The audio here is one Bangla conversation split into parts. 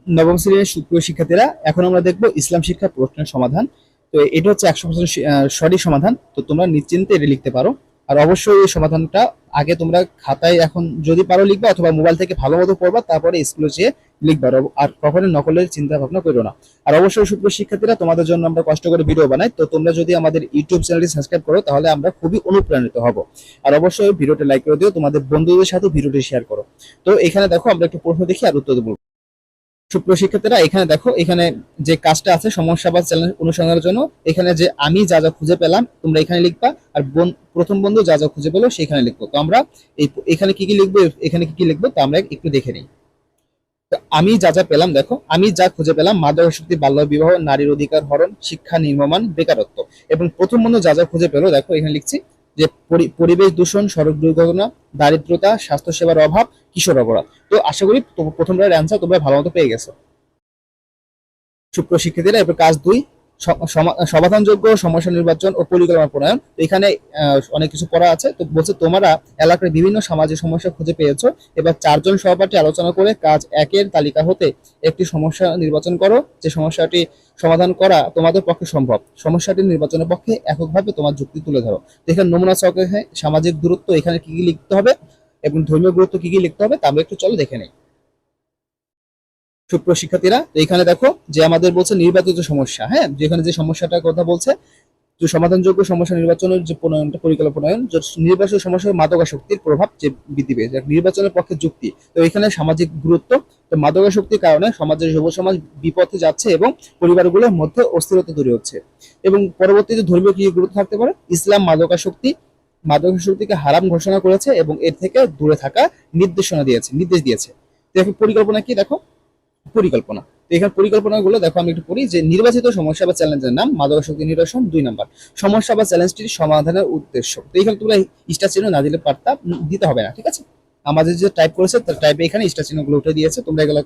নবম শ্রেণীর সুপ্রিয় শিক্ষার্থীরা, এখন আমরা দেখবো ইসলাম শিক্ষা প্রশ্নের সমাধান। তো এটা হচ্ছে 100% সঠিক সমাধান। তো তোমরা নিশ্চিন্তে এটা লিখতে পারো। আর অবশ্যই এই সমাধানটা আগে তোমরা খাতায় এখন যদি পারো লিখবা, অথবা মোবাইল থেকে ভালো মতো পড়বা, তারপরে স্কুলে যেয়ে লিখবা। আর কখনো নকলের চিন্তা ভাবনা করো না। আর অবশ্যই সুপ্রিয় শিক্ষার্থীরা, তোমাদের জন্য আমরা কষ্ট করে ভিডিও বানাই। তো তোমরা যদি আমাদের ইউটিউব চ্যানেলটি সাবস্ক্রাইব করো, তাহলে আমরা খুবই অনুপ্রাণিত হব। আর অবশ্যই ভিডিওটা লাইক করে দিও, তোমাদের বন্ধুদের সাথে ভিডিওটি শেয়ার করো। তো এখানে দেখো, আমরা একটু প্রশ্ন দেখি আর উত্তর দেবো। সুপ্রিয় শিক্ষার্থীরা, এখানে দেখো, এখানে যে কাজটা আছে সমস্যা বা চ্যালেঞ্জ অনুসন্ধানের জন্য, এখানে যে আমি যা যা খুঁজে পেলাম তোমরা এখানে লিখবা, আর প্রথম বন্ধু যা যা খুঁজে পেলো সেখানে লিখবো। তো আমরা এখানে কি কি লিখবো, এখানে কি কি লিখবো, তো আমরা একটু দেখে নিই। তো আমি যা যা পেলাম, দেখো আমি যা খুঁজে পেলাম: মাদকাসক্তি, বাল্য বিবাহ, নারীর অধিকার হরণ, শিক্ষা নির্মমান, বেকারত্ব। এবং প্রথম বন্ধু যা যা খুঁজে পেলো, দেখো এখানে লিখছি যে পরিবেশ দূষণ, সড়ক দুর্ঘটনা, দারিদ্রতা, স্বাস্থ্যসেবার অভাব, কিশোর অপরাধ। তো আশা করি প্রথমটার অ্যান্সার তোমরা ভালো মতো পেয়ে গেছো। সুপ্রিয় শিক্ষার্থীরা, এরপর কাজ 2, সমাধানযোগ্য সমস্যা নির্বাচন ও পরিকল্পনা প্রণয়ন। তো এখানে অনেক কিছু পড়া আছে। তো বলছে তোমরা এলাকার বিভিন্ন সামাজিক সমস্যা খুঁজে পেয়েছো। এবার 4 জন সহপাঠী আলোচনা করে কাজ 1-এর তালিকা হতে একটি সমস্যা নির্বাচন করো, যে সমস্যাটি সমাধান করা তোমাদের পক্ষে সম্ভব। সমস্যাটি নির্বাচনের পক্ষে এককভাবে তোমার যুক্তি তুলে ধরো। তো এখানে নমুনা ছকে সামাজিক দূরত্ব এখানে কি কি লিখতে হবে এবং ধর্মীয় গুরুত্ব কি কি লিখতে হবে, তা আমরা একটু চলো দেখে নেই। সুপ্রিয় শিক্ষার্থীরা, তো এখানে দেখো যে আমাদের বলছে নির্বাচিত সমস্যা, হ্যাঁ, যেখানে যে সমস্যাটার কথা বলছে, যে সমাধানযোগ্য সমস্যা নির্বাচনের যে প্রণয়নটা, পরিকল্পনা, নির্বাচন সমস্যার মাদকাসক্তির প্রভাব যে বৃদ্ধি পেয়েছে, নির্বাচনের পক্ষে যুক্তি। তো এখানে সামাজিক গুরুত্ব। তো মাদকাসক্তির কারণে সমাজের যুব সমাজ বিপথে যাচ্ছে এবং পরিবারগুলোর মধ্যে অস্থিরতা তৈরি হচ্ছে। এবং পরবর্তীতে ধর্মীয় কি গুরুত্ব থাকতে পারে: ইসলাম মাদকাসক্তিকে হারাম ঘোষণা করেছে এবং এর থেকে দূরে থাকা নির্দেশ দিয়েছে। দেখো পরিকল্পনা কি, দেখো পরিকল্পনা। তো এখানে পরিকল্পনাগুলো দেখো, আমি একটু পড়ি যে নির্বাচিত সমস্যা বা চ্যালেঞ্জের নাম: মাদকাসক্তি নিরসন। 2 নাম্বার, সমস্যা বা চ্যালেঞ্জটির সমাধানের উদ্দেশ্য। তো এখানে তোমরা স্টার চিহ্ন না দিলে পারতাম, দিতে হবে না, ঠিক আছে। আমাদের যে টাইপ করেছে তার টাইপে এখানে স্টার চিহ্নগুলো উঠে দিয়েছে, তোমরা এগুলো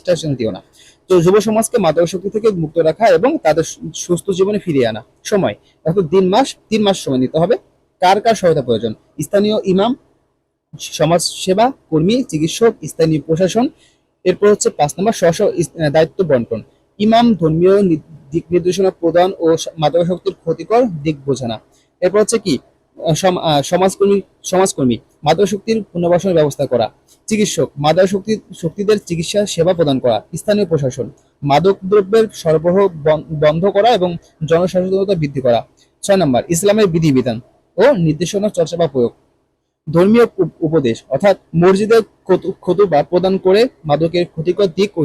স্টার চিহ্ন দিও না। তো যুব সমাজকে মাদকাসক্তি থেকে মুক্ত রাখা এবং তাদের সুস্থ জীবনে ফিরিয়ে আনা। সময় দেখো 3 মাস সময় নিতে হবে। কার কার সহায়তা প্রয়োজন: স্থানীয় ইমাম, সমাজ সেবা কর্মী, চিকিৎসক, স্থানীয় প্রশাসন। এরপর হচ্ছে 5 নম্বর, স্ব দায়িত্ব বন্টন। ইমাম ধর্মীয় দিক নির্দেশনা প্রদান ও মাদকাসক্তির ক্ষতিকর দিক বোঝানো। এরপর হচ্ছে কি, সমাজকর্মী মাদকাসক্তির পুনর্বাসনের ব্যবস্থা করা। চিকিৎসক শক্তিদের চিকিৎসা সেবা প্রদান করা। স্থানীয় প্রশাসন মাদক দ্রব্যের সরবরাহ বন্ধ করা এবং জনসচেতনতা বৃদ্ধি করা। 6 নম্বর, ইসলামের বিধিবিধান ও নির্দেশনা চর্চা বা প্রয়োগ। ধর্মীয় উপদেশ, অর্থাৎ মসজিদে খুতবা প্রদান করে মাদকের ক্ষতিকর দিক ও